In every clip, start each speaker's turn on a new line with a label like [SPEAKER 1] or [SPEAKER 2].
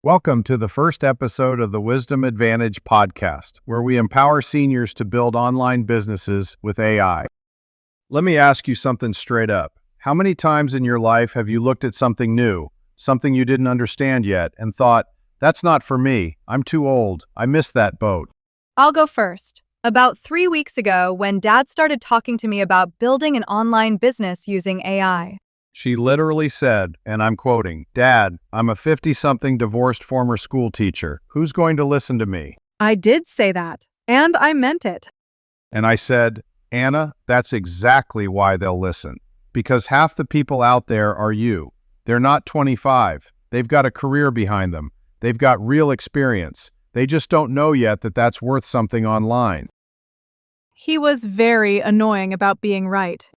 [SPEAKER 1] Welcome to the first episode of the Wisdom Advantage podcast, where we empower seniors to build online businesses with AI. Let me ask you something straight up. How many times in your life have you looked at something new, something you didn't understand yet, and thought, that's not for me, I'm too old, I missed that boat?
[SPEAKER 2] I'll go first. About 3 weeks ago, when Dad started talking to me about building an online business using AI.
[SPEAKER 1] She literally said, and I'm quoting, "Dad, I'm a 50-something divorced former school teacher. Who's going to listen to me?"
[SPEAKER 2] I did say that, and I meant it.
[SPEAKER 1] And I said, "Anna, that's exactly why they'll listen. Because half the people out there are you. They're not 25. They've got a career behind them. They've got real experience. They just don't know yet that that's worth something online."
[SPEAKER 2] He was very annoying about being right.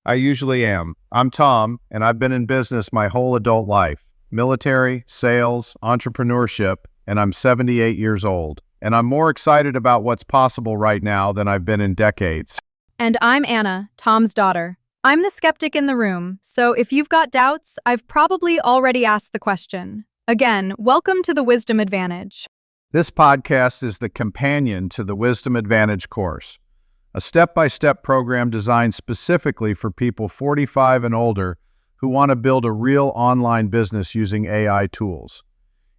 [SPEAKER 1] I usually am. I'm Tom, and I've been in business my whole adult life. Military, sales, entrepreneurship, and I'm 78 years old. And I'm more excited about what's possible right now than I've been in decades.
[SPEAKER 2] And I'm Anna, Tom's daughter. I'm the skeptic in the room, so if you've got doubts, I've probably already asked the question. Again, welcome to the Wisdom Advantage.
[SPEAKER 1] This podcast is the companion to the Wisdom Advantage course, a step-by-step program designed specifically for people 45 and older who want to build a real online business using AI tools.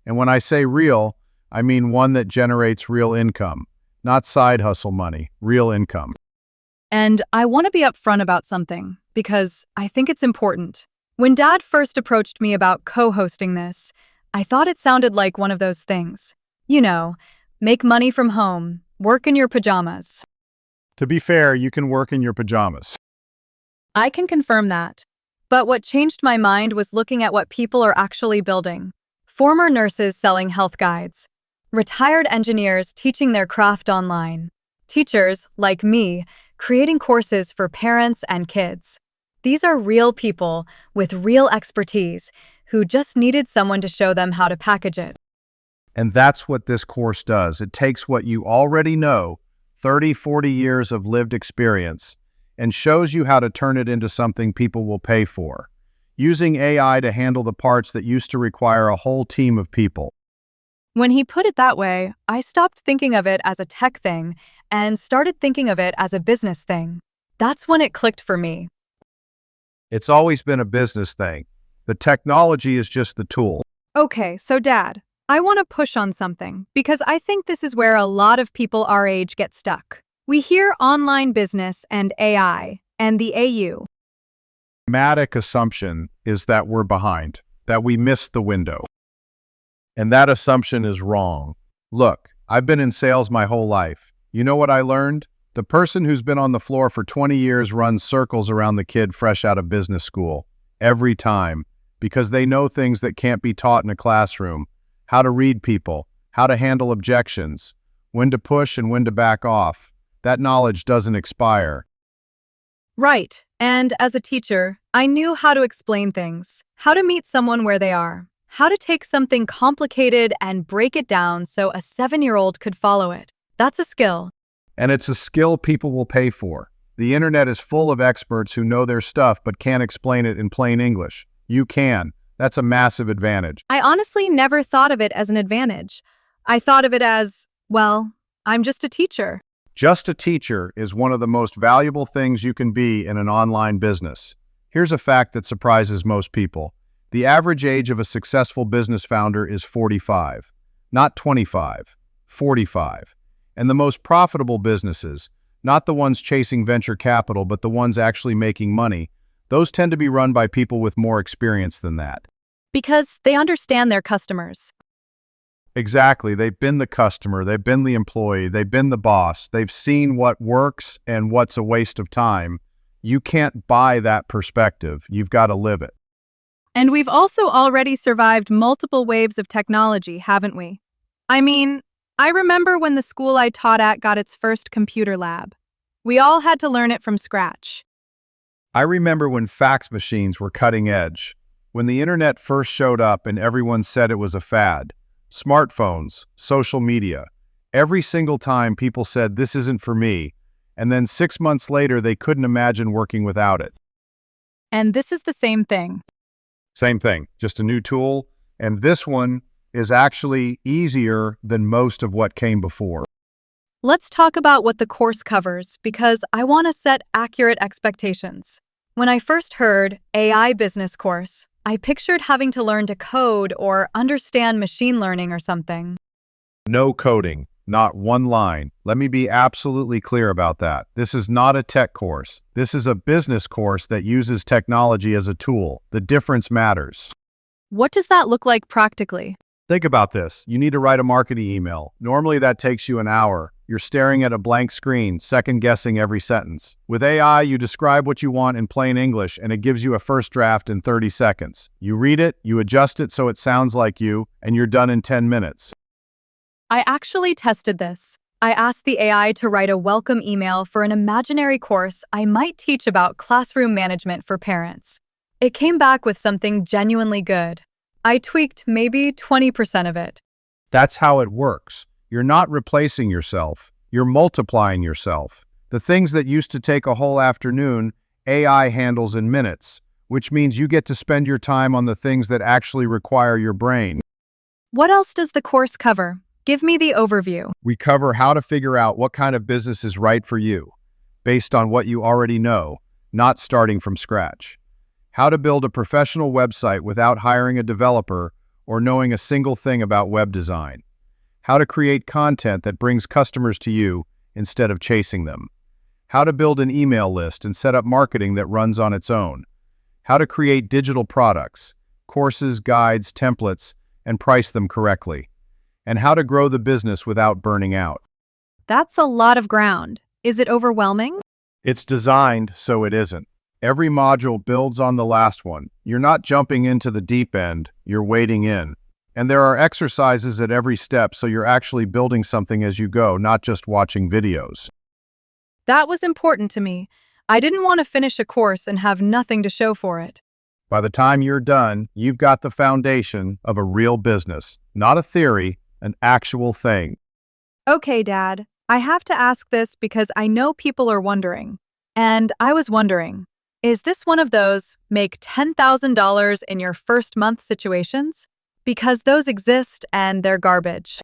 [SPEAKER 1] And when I say real, I mean one that generates real income, not side hustle money, real income.
[SPEAKER 2] And I want to be upfront about something, because I think it's important. When Dad first approached me about co-hosting this, I thought it sounded like one of those things. You know, make money from home, work in your pajamas.
[SPEAKER 1] To be fair, you can work in your pajamas.
[SPEAKER 2] I can confirm that. But what changed my mind was looking at what people are actually building. Former nurses selling health guides. Retired engineers teaching their craft online. Teachers, like me, creating courses for parents and kids. These are real people with real expertise who just needed someone to show them how to package it.
[SPEAKER 1] And that's what this course does. It takes what you already know, 30, 40 years of lived experience, and shows you how to turn it into something people will pay for, using AI to handle the parts that used to require a whole team of people.
[SPEAKER 2] When he put it that way, I stopped thinking of it as a tech thing and started thinking of it as a business thing. That's when it clicked for me.
[SPEAKER 1] It's always been a business thing. The technology is just the tool.
[SPEAKER 2] Okay, so Dad, I want to push on something because I think this is where a lot of people our age get stuck. We hear online business and AI and the AU.
[SPEAKER 1] Dramatic assumption is that we're behind, that we missed the window. And that assumption is wrong. Look, I've been in sales my whole life. You know what I learned? The person who's been on the floor for 20 years runs circles around the kid fresh out of business school. Every time. Because they know things that can't be taught in a classroom. How to read people, how to handle objections, when to push and when to back off. That knowledge doesn't expire.
[SPEAKER 2] Right, and as a teacher, I knew how to explain things, how to meet someone where they are, how to take something complicated and break it down so a 7-year-old could follow it. That's a skill.
[SPEAKER 1] And it's a skill people will pay for. The internet is full of experts who know their stuff but can't explain it in plain English. You can. That's a massive advantage.
[SPEAKER 2] I honestly never thought of it as an advantage. I thought of it as, well, I'm just a teacher.
[SPEAKER 1] Just a teacher is one of the most valuable things you can be in an online business. Here's a fact that surprises most people. The average age of a successful business founder is 45. Not 25, 45. And the most profitable businesses, not the ones chasing venture capital, but the ones actually making money, those tend to be run by people with more experience than that.
[SPEAKER 2] Because they understand their customers.
[SPEAKER 1] Exactly. They've been the customer, they've been the employee, they've been the boss, they've seen what works and what's a waste of time. You can't buy that perspective. You've got to live it.
[SPEAKER 2] And we've also already survived multiple waves of technology, haven't we? I mean, I remember when the school I taught at got its first computer lab. We all had to learn it from scratch.
[SPEAKER 1] I remember when fax machines were cutting edge, when the internet first showed up and everyone said it was a fad. Smartphones, social media. Every single time people said, this isn't for me, and then 6 months later they couldn't imagine working without it.
[SPEAKER 2] And this is the same thing.
[SPEAKER 1] Same thing, just a new tool, and this one is actually easier than most of what came before.
[SPEAKER 2] Let's talk about what the course covers because I want to set accurate expectations. When I first heard AI business course, I pictured having to learn to code or understand machine learning or something.
[SPEAKER 1] No coding, not one line. Let me be absolutely clear about that. This is not a tech course. This is a business course that uses technology as a tool. The difference matters.
[SPEAKER 2] What does that look like practically?
[SPEAKER 1] Think about this. You need to write a marketing email. Normally that takes you an hour. You're staring at a blank screen, second-guessing every sentence. With AI, you describe what you want in plain English, and it gives you a first draft in 30 seconds. You read it, you adjust it so it sounds like you, and you're done in 10 minutes.
[SPEAKER 2] I actually tested this. I asked the AI to write a welcome email for an imaginary course I might teach about classroom management for parents. It came back with something genuinely good. I tweaked maybe 20% of it.
[SPEAKER 1] That's how it works. You're not replacing yourself. You're multiplying yourself. The things that used to take a whole afternoon, AI handles in minutes, which means you get to spend your time on the things that actually require your brain.
[SPEAKER 2] What else does the course cover? Give me the overview.
[SPEAKER 1] We cover how to figure out what kind of business is right for you, based on what you already know, not starting from scratch. How to build a professional website without hiring a developer or knowing a single thing about web design. How to create content that brings customers to you instead of chasing them. How to build an email list and set up marketing that runs on its own. How to create digital products, courses, guides, templates, and price them correctly. And how to grow the business without burning out.
[SPEAKER 2] That's a lot of ground. Is it overwhelming?
[SPEAKER 1] It's designed so it isn't. Every module builds on the last one. You're not jumping into the deep end, you're wading in. And there are exercises at every step, so you're actually building something as you go, not just watching videos.
[SPEAKER 2] That was important to me. I didn't want to finish a course and have nothing to show for it.
[SPEAKER 1] By the time you're done, you've got the foundation of a real business, not a theory, an actual thing.
[SPEAKER 2] Okay, Dad. I have to ask this because I know people are wondering. And I was wondering, is this one of those make $10,000 in your first month situations? Because those exist and they're garbage.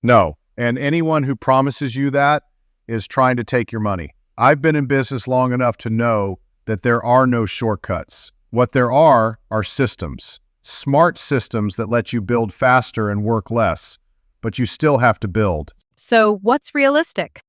[SPEAKER 1] No, and anyone who promises you that is trying to take your money. I've been in business long enough to know that there are no shortcuts. What there are systems. Smart systems that let you build faster and work less, but you still have to build.
[SPEAKER 2] So what's realistic?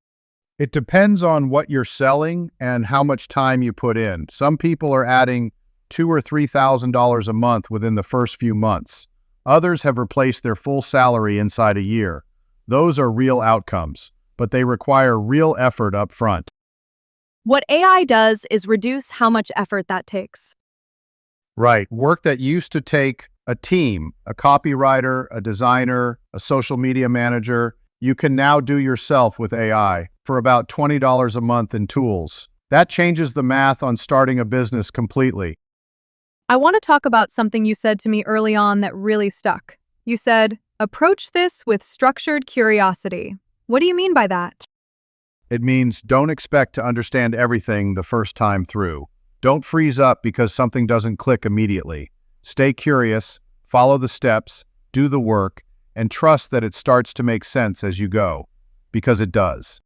[SPEAKER 1] It depends on what you're selling and how much time you put in. Some people are adding $2,000 or $3,000 a month within the first few months. Others have replaced their full salary inside a year. Those are real outcomes, but they require real effort up front.
[SPEAKER 2] What AI does is reduce how much effort that takes.
[SPEAKER 1] Right. Work that used to take a team, a copywriter, a designer, a social media manager, you can now do yourself with AI for about $20 a month in tools. That changes the math on starting a business completely.
[SPEAKER 2] I want to talk about something you said to me early on that really stuck. You said, approach this with structured curiosity. What do you mean by that?
[SPEAKER 1] It means don't expect to understand everything the first time through. Don't freeze up because something doesn't click immediately. Stay curious, follow the steps, do the work, and trust that it starts to make sense as you go, because it does.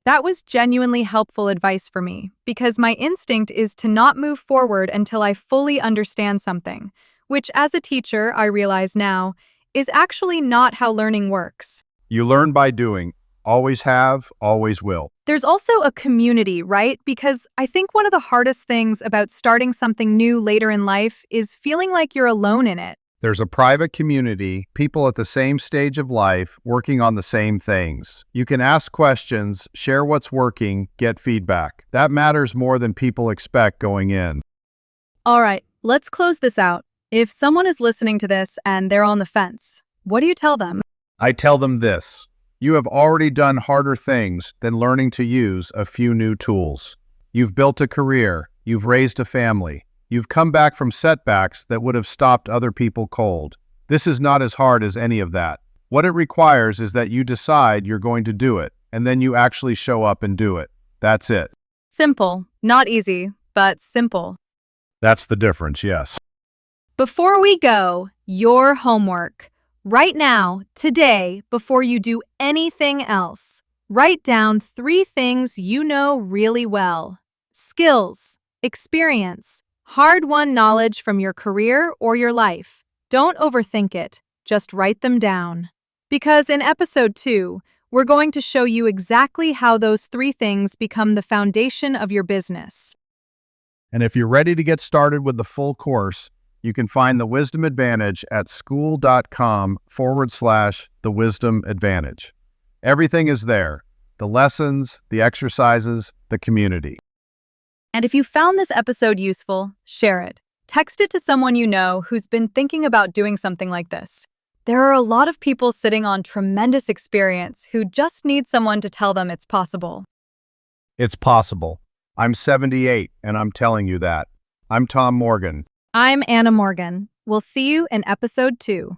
[SPEAKER 2] That was genuinely helpful advice for me, because my instinct is to not move forward until I fully understand something, which as a teacher, I realize now, is actually not how learning works.
[SPEAKER 1] You learn by doing. Always have, always will.
[SPEAKER 2] There's also a community, right? Because I think one of the hardest things about starting something new later in life is feeling like you're alone in it.
[SPEAKER 1] There's a private community, people at the same stage of life working on the same things. You can ask questions, share what's working, get feedback. That matters more than people expect going in.
[SPEAKER 2] All right, let's close this out. If someone is listening to this and they're on the fence, what do you tell them?
[SPEAKER 1] I tell them this. You have already done harder things than learning to use a few new tools. You've built a career, you've raised a family, you've come back from setbacks that would have stopped other people cold. This is not as hard as any of that. What it requires is that you decide you're going to do it, and then you actually show up and do it. That's it.
[SPEAKER 2] Simple, not easy, but simple.
[SPEAKER 1] That's the difference, yes.
[SPEAKER 2] Before we go, your homework. Right now, today, before you do anything else, write down 3 things you know really well. Skills, experience, hard-won knowledge from your career or your life. Don't overthink it, just write them down. Because in episode 2, we're going to show you exactly how those 3 things become the foundation of your business.
[SPEAKER 1] And if you're ready to get started with the full course, you can find the Wisdom Advantage at school.com/the Wisdom Advantage. Everything is there: the lessons, the exercises, the community.
[SPEAKER 2] And if you found this episode useful, share it. Text it to someone you know who's been thinking about doing something like this. There are a lot of people sitting on tremendous experience who just need someone to tell them it's possible.
[SPEAKER 1] It's possible. I'm 78, and I'm telling you that. I'm Tom Morgan.
[SPEAKER 2] I'm Anna Morgan. We'll see you in episode 2.